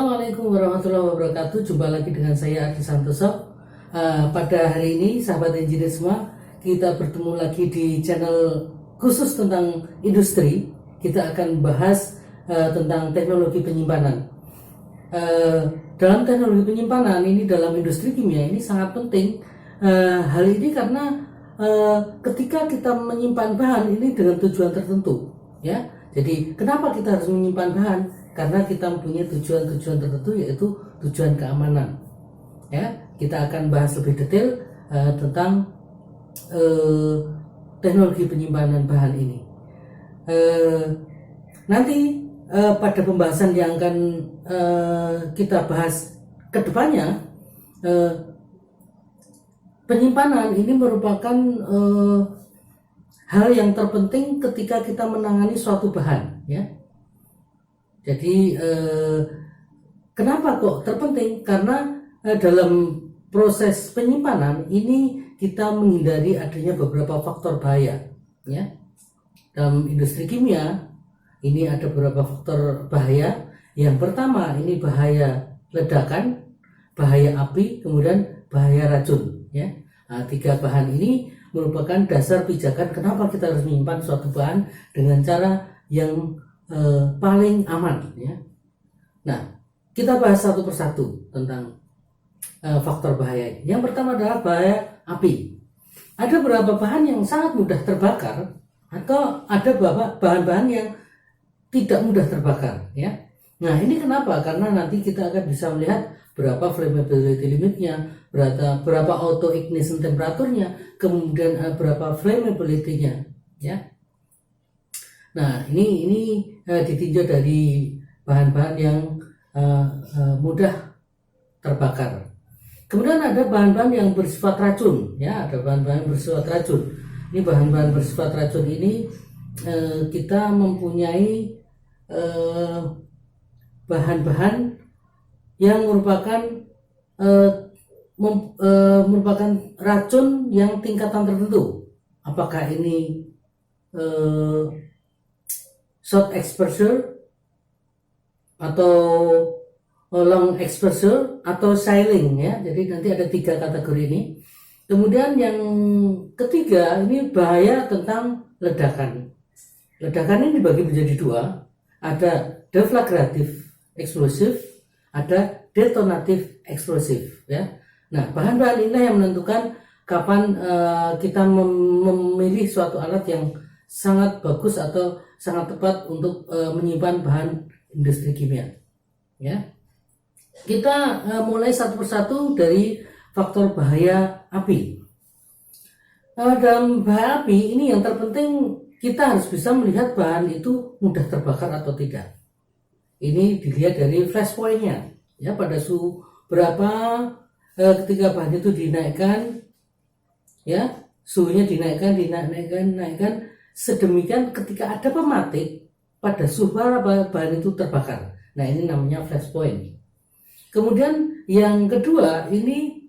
Assalamualaikum warahmatullahi wabarakatuh. Jumpa lagi dengan saya Adi Santoso. Pada hari ini sahabat engineer semua, kita bertemu lagi di channel khusus tentang industri. Kita akan bahas tentang teknologi penyimpanan. Dalam teknologi penyimpanan ini dalam industri kimia ini sangat penting. Hal ini karena ketika kita menyimpan bahan ini dengan tujuan tertentu, ya. Jadi kenapa kita harus menyimpan bahan? Karena kita mempunyai tujuan-tujuan tertentu, yaitu tujuan keamanan. Ya, kita akan bahas lebih detail tentang teknologi penyimpanan bahan ini. Nanti pada pembahasan yang akan kita bahas ke depannya, penyimpanan ini merupakan hal yang terpenting ketika kita menangani suatu bahan, ya. Jadi kenapa kok terpenting? Karena dalam proses penyimpanan ini kita menghindari adanya beberapa faktor bahaya, ya. Dalam industri kimia ini ada beberapa faktor bahaya. Yang pertama ini bahaya ledakan, bahaya api, kemudian bahaya racun, ya. Nah, tiga bahan ini merupakan dasar pijakan kenapa kita harus menyimpan suatu bahan dengan cara yang paling aman, ya. Nah, kita bahas satu persatu tentang faktor bahaya. Yang pertama adalah bahaya api. Ada beberapa bahan yang sangat mudah terbakar atau ada bahan-bahan yang tidak mudah terbakar, ya. Nah, ini kenapa? Karena nanti kita akan bisa melihat berapa flammability limitnya, berapa auto ignition temperaturnya, kemudian berapa flammability-nya, ya. Nah, ini ditinjau dari bahan-bahan yang mudah terbakar. Kemudian ada bahan-bahan yang bersifat racun, ya, ada bahan-bahan yang bersifat racun. Ini bahan-bahan bersifat racun ini kita mempunyai bahan-bahan yang merupakan merupakan racun yang tingkatan tertentu. Apakah ini short exposure atau long exposure atau silane, ya. Jadi nanti ada tiga kategori ini. Kemudian yang ketiga ini bahaya tentang ledakan. Ledakan ini dibagi menjadi dua. Ada deflagratif eksplosif, ada detonatif eksplosif, ya. Nah, bahan-bahan ini yang menentukan kapan kita memilih suatu alat yang sangat bagus atau sangat tepat untuk menyimpan bahan industri kimia, ya. Kita mulai satu persatu dari faktor bahaya api. Dalam bahaya api ini yang terpenting kita harus bisa melihat bahan itu mudah terbakar atau tidak. Ini dilihat dari flash point-nya, ya, pada suhu berapa ketika bahan itu dinaikkan, ya, suhunya dinaikkan sedemikian ketika ada pematik pada suhu berapa bahan itu terbakar. Nah, ini namanya flash point. Kemudian yang kedua ini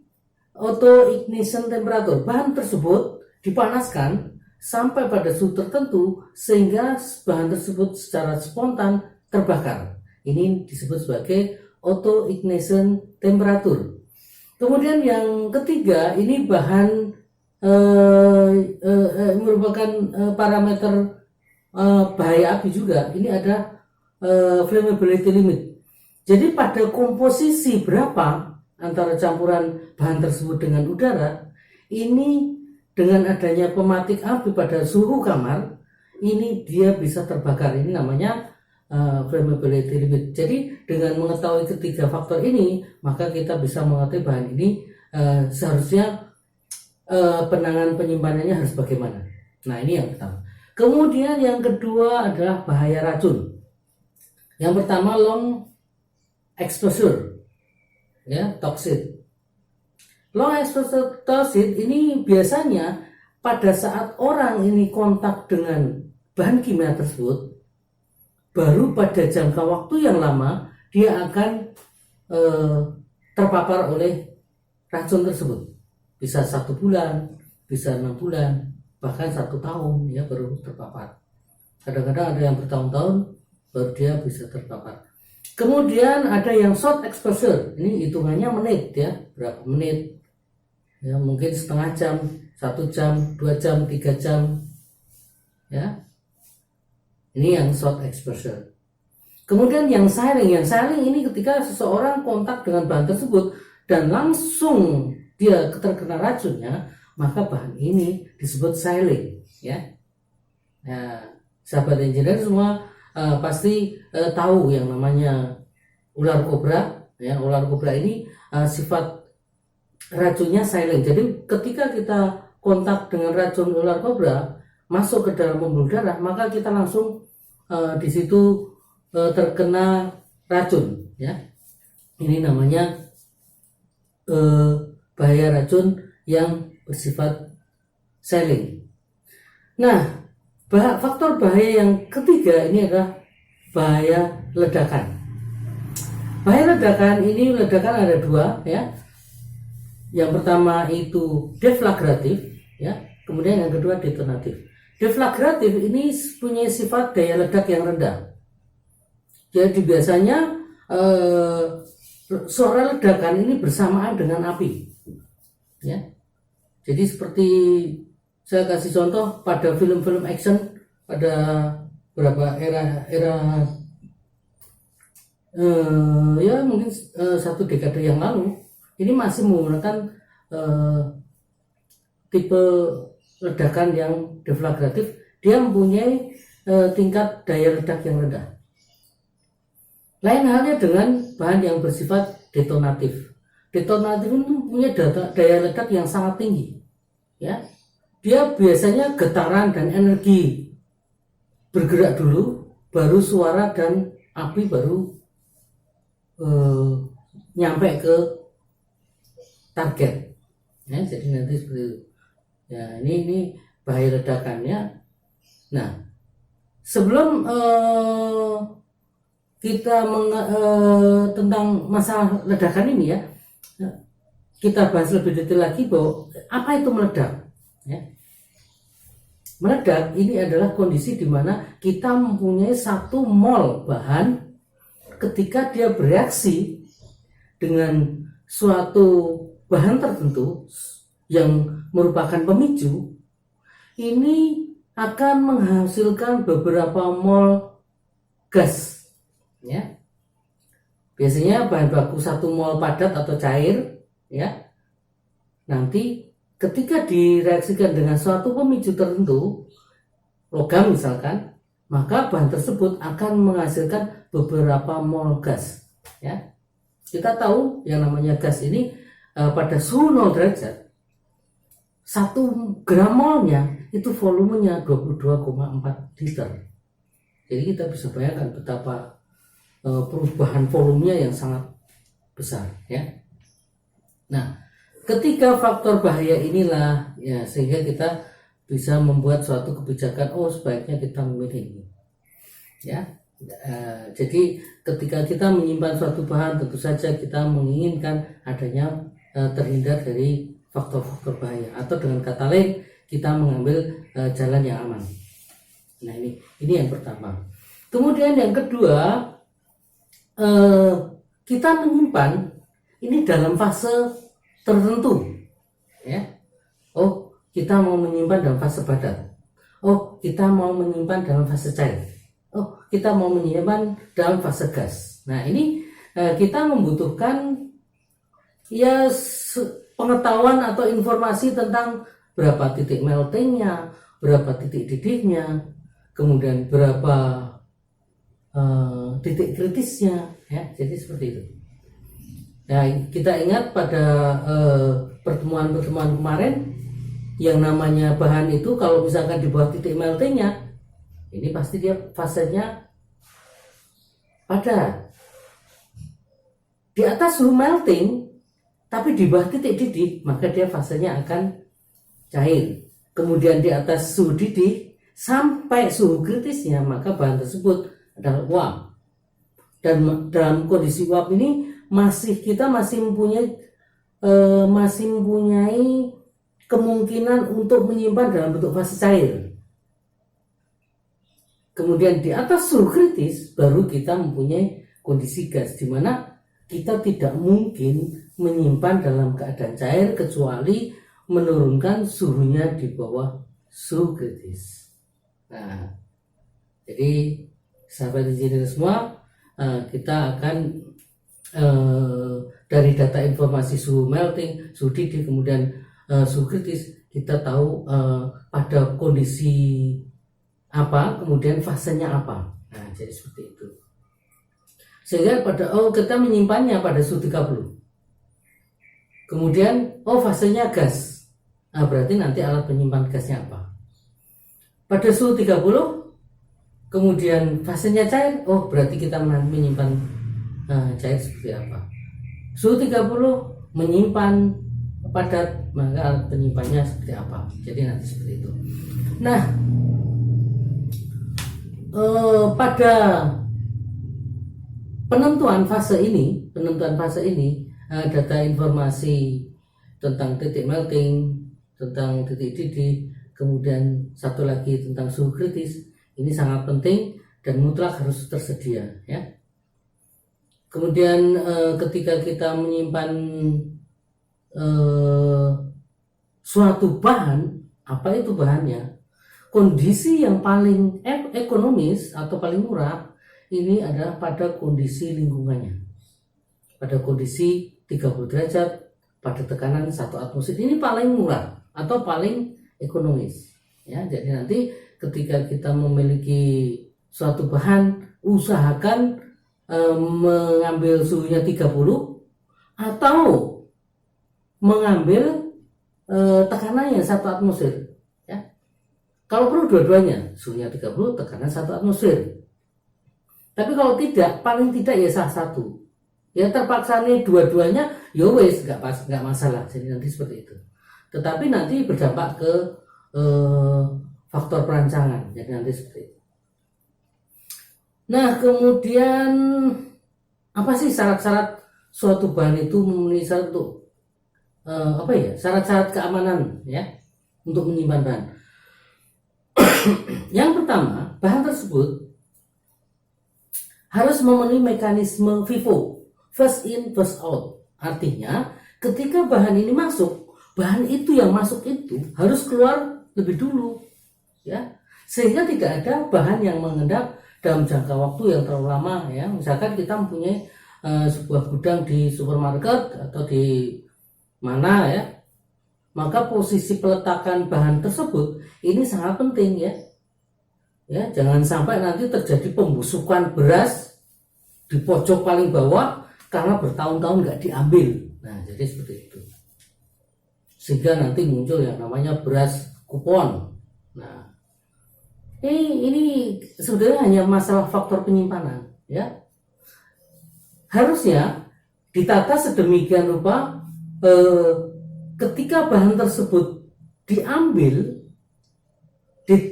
auto ignition temperatur. Bahan tersebut dipanaskan sampai pada suhu tertentu sehingga bahan tersebut secara spontan terbakar. Ini disebut sebagai auto ignition temperatur. Kemudian yang ketiga ini bahan merupakan parameter bahaya api juga. Ini ada flammability limit. Jadi pada komposisi berapa antara campuran bahan tersebut dengan udara, ini dengan adanya pematik api pada suhu kamar, ini dia bisa terbakar. Ini namanya flammability limit. Jadi dengan mengetahui ketiga faktor ini, maka kita bisa mengetahui bahan ini seharusnya penanganan penyimpanannya harus bagaimana. Nah, ini yang pertama. Kemudian yang kedua adalah bahaya racun. Yang pertama long exposure, ya, toxic. Long exposure toxic ini biasanya pada saat orang ini kontak dengan bahan kimia tersebut, baru pada jangka waktu yang lama dia akan terpapar oleh racun tersebut. Bisa 1 bulan, bisa 6 bulan, bahkan 1 tahun, ya, baru terpapar. Kadang-kadang ada yang bertahun-tahun baru dia bisa terpapar. Kemudian ada yang short exposure, ini hitungannya menit ya, berapa menit, ya mungkin setengah jam, 1 jam, 2 jam, 3 jam, ya. Ini yang short exposure. Kemudian yang silent ini ketika seseorang kontak dengan bahan tersebut dan langsung dia terkena racunnya, maka bahan ini disebut silent, ya. Nah, sahabat engineer semua pasti tahu yang namanya ular kobra, ya. Ular kobra ini sifat racunnya silent. Jadi ketika kita kontak dengan racun ular kobra masuk ke dalam pembuluh darah, maka kita langsung di situ terkena racun, ya. Ini namanya bahaya racun yang bersifat silent. Nah, faktor bahaya yang ketiga ini adalah bahaya ledakan. Bahaya ledakan ini ada dua, ya. Yang pertama itu deflagratif, ya. Kemudian yang kedua detonatif. Deflagratif ini punya sifat daya ledak yang rendah. Jadi biasanya suara ledakan ini bersamaan dengan api, ya. Jadi seperti saya kasih contoh pada film-film action pada beberapa era ya mungkin 1 dekade yang lalu, ini masih menggunakan tipe ledakan yang deflagratif. Dia mempunyai tingkat daya ledak yang rendah. Lain halnya dengan bahan yang bersifat detonatif. Detonatif itu punya daya ledak yang sangat tinggi, ya. Dia biasanya getaran dan energi bergerak dulu, baru suara dan api baru nyampe ke target, ya. Jadi nanti seperti itu, ya. Ini bahaya ledakannya. Nah, sebelum kita tentang masalah ledakan ini, ya, kita bahas lebih detail lagi bahwa apa itu meledak, ya. Meledak ini adalah kondisi di mana kita mempunyai 1 mol bahan, ketika dia bereaksi dengan suatu bahan tertentu yang merupakan pemicu, ini akan menghasilkan beberapa mol gas, ya. Biasanya bahan baku 1 mol padat atau cair, ya. Nanti ketika direaksikan dengan suatu pemicu tertentu, logam misalkan, maka bahan tersebut akan menghasilkan beberapa mol gas, ya. Kita tahu yang namanya gas ini pada suhu 0 derajat 1 gram molnya itu volumenya 22,4 liter. Jadi kita bisa bayangkan betapa perubahan volumenya yang sangat besar, ya. Nah, ketika faktor bahaya inilah, ya, sehingga kita bisa membuat suatu kebijakan, sebaiknya kita memilih ini, ya. Jadi ketika kita menyimpan suatu bahan, tentu saja kita menginginkan adanya terhindar dari faktor-faktor bahaya, atau dengan kata lain kita mengambil jalan yang aman. Nah, ini yang pertama. Kemudian yang kedua, kita menyimpan ini dalam fase tertentu, ya. Kita mau menyimpan dalam fase padat. Kita mau menyimpan dalam fase cair. Kita mau menyimpan dalam fase gas. Nah, ini kita membutuhkan, ya, pengetahuan atau informasi tentang berapa titik meltingnya, berapa titik didihnya, kemudian berapa titik kritisnya, ya. Jadi seperti itu. Nah, kita ingat pada pertemuan-pertemuan kemarin, yang namanya bahan itu kalau misalkan di bawah titik meltingnya, ini pasti dia fasenya padat. Di atas suhu melting tapi di bawah titik didih, maka dia fasenya akan cair. Kemudian di atas suhu didih sampai suhu kritisnya, maka bahan tersebut adalah uap. Dan dalam kondisi uap ini kita masih mempunyai kemungkinan untuk menyimpan dalam bentuk fase cair. Kemudian di atas suhu kritis baru kita mempunyai kondisi gas, di mana kita tidak mungkin menyimpan dalam keadaan cair kecuali menurunkan suhunya di bawah suhu kritis. Nah, jadi sahabat engineer semua, kita akan dari data informasi suhu melting, suhu didih, kemudian suhu kritis, kita tahu pada kondisi apa, kemudian fasenya apa. Nah, jadi seperti itu. Sehingga kita menyimpannya pada suhu 30. Kemudian fasenya gas. Nah, berarti nanti alat penyimpan gasnya apa? Pada suhu 30, kemudian fasenya cair, berarti kita menyimpan cair seperti apa? Suhu 30 menyimpan padat, maka alat penyimpannya seperti apa? Jadi nanti seperti itu. Nah, pada penentuan fase ini, data informasi tentang titik melting, tentang titik didih, kemudian satu lagi tentang suhu kritis, ini sangat penting dan mutlak harus tersedia, ya. Kemudian ketika kita menyimpan suatu bahan, apa itu bahannya? Kondisi yang paling ekonomis atau paling murah ini adalah pada kondisi lingkungannya, pada kondisi 30 derajat, pada tekanan 1 atmosfer. Ini paling murah atau paling ekonomis, ya. Jadi nanti ketika kita memiliki suatu bahan, usahakan mengambil suhunya 30 atau mengambil tekanannya 1 atmosfer, ya. Kalau perlu dua-duanya, suhunya 30, tekanan 1 atmosfer. Tapi kalau tidak, paling tidak ya sah satu. Ya terpaksa nih dua-duanya, ya wes nggak masalah. Jadi nanti seperti itu. Tetapi nanti berdampak ke faktor perancangan. Jadi nanti seperti itu. Nah, kemudian apa sih syarat-syarat suatu bahan itu memenuhi syarat untuk syarat-syarat keamanan, ya, untuk menyimpan bahan. Yang pertama, bahan tersebut harus memenuhi mekanisme FIFO, first in first out. Artinya ketika bahan ini masuk, bahan itu yang masuk itu harus keluar lebih dulu, ya, sehingga tidak ada bahan yang mengendap dalam jangka waktu yang terlalu lama, ya. Misalkan kita mempunyai sebuah gudang di supermarket atau di mana, ya, maka posisi peletakan bahan tersebut ini sangat penting, ya. Ya, jangan sampai nanti terjadi pembusukan beras di pojok paling bawah karena bertahun-tahun nggak diambil. Nah, jadi seperti itu. Sehingga nanti muncul yang namanya beras kupon. Nah, ini sebenarnya hanya masalah faktor penyimpanan, ya. Harusnya ditata sedemikian rupa ketika bahan tersebut diambil,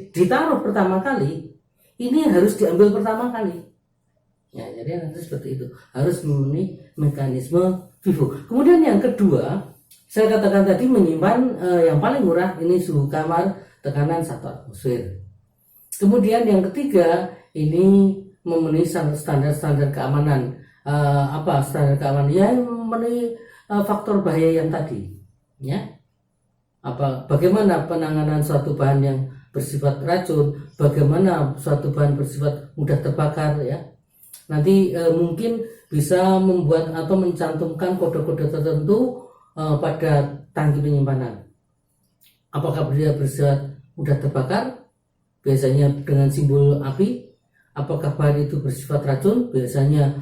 ditaruh pertama kali, ini harus diambil pertama kali. Ya, jadi nanti seperti itu, harus memenuhi mekanisme FIFO. Kemudian yang kedua, saya katakan tadi menyimpan yang paling murah ini suhu kamar tekanan 1 atmosfer. Kemudian yang ketiga ini memenuhi standar keamanan. Standar keamanan? Ya, memenuhi faktor bahaya yang tadi, ya. Bagaimana penanganan suatu bahan yang bersifat racun, bagaimana suatu bahan bersifat mudah terbakar, ya. Nanti mungkin bisa membuat atau mencantumkan kode-kode tertentu pada tangki penyimpanan. Apakah dia bersifat mudah terbakar, biasanya dengan simbol api. Apakah bahan itu bersifat racun, biasanya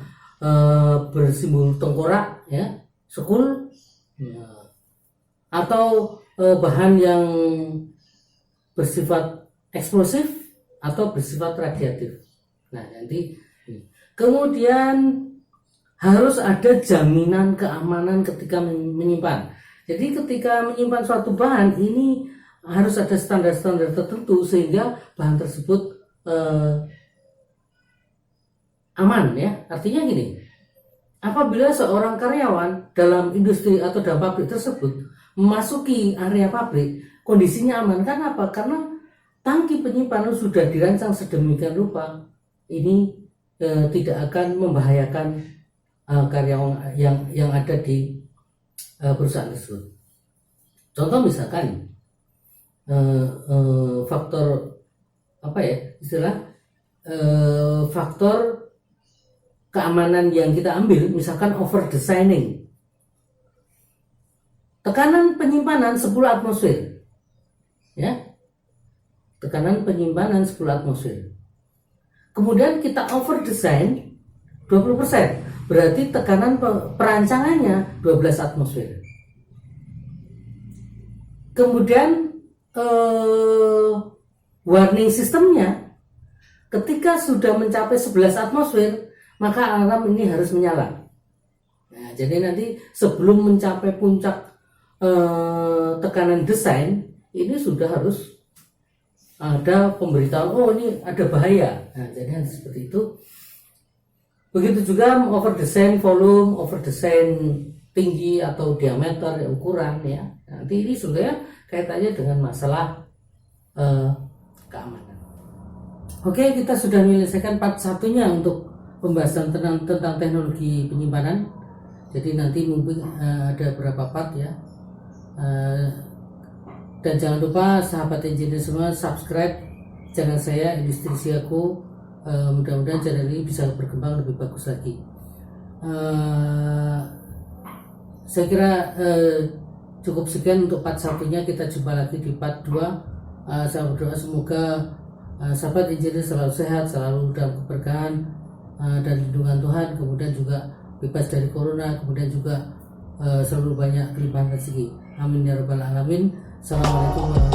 bersimbol tengkorak, ya, sekul, ya. Atau bahan yang bersifat eksplosif atau bersifat radiatif. Nah, nanti kemudian harus ada jaminan keamanan ketika menyimpan. Jadi ketika menyimpan suatu bahan ini harus ada standar-standar tertentu sehingga bahan tersebut aman, ya. Artinya gini, apabila seorang karyawan dalam industri atau dalam pabrik tersebut memasuki area pabrik, kondisinya aman. Karena apa? Karena tangki penyimpanan sudah dirancang sedemikian rupa. Ini tidak akan membahayakan karyawan yang ada di perusahaan tersebut. Contoh misalkan faktor apa ya istilah faktor keamanan yang kita ambil, misalkan over designing, tekanan penyimpanan 10 atmosfer, ya, tekanan penyimpanan 10 atmosfer. Kemudian kita over design 20%, berarti tekanan perancangannya 12 atmosfer. Kemudian warning sistemnya ketika sudah mencapai 11 atmosfer, maka alarm ini harus menyala. Nah, jadi nanti sebelum mencapai puncak tekanan desain, ini sudah harus ada pemberitahuan, oh ini ada bahaya. Nah, jadi seperti itu. Begitu juga over design volume, over design tinggi atau diameter, ukuran, ya. Nanti ini sudah kaitannya dengan masalah keamanan. Oke, kita sudah menyelesaikan part satunya untuk pembahasan tentang teknologi penyimpanan. Jadi nanti mungkin ada beberapa part, ya. Dan jangan lupa sahabat engineer semua subscribe channel saya Industri Siaku. Mudah-mudahan channel ini bisa berkembang lebih bagus lagi. Saya kira cukup sekian untuk part satunya. Kita jumpa lagi di part 2. Saya berdoa semoga sahabat engineer selalu sehat, selalu dalam keberkahan dan lindungan Tuhan, kemudian juga bebas dari corona, kemudian juga selalu banyak kelimpahan rezeki. Amin ya rabbal alamin. Assalamualaikum warahmatullahi wabarakatuh.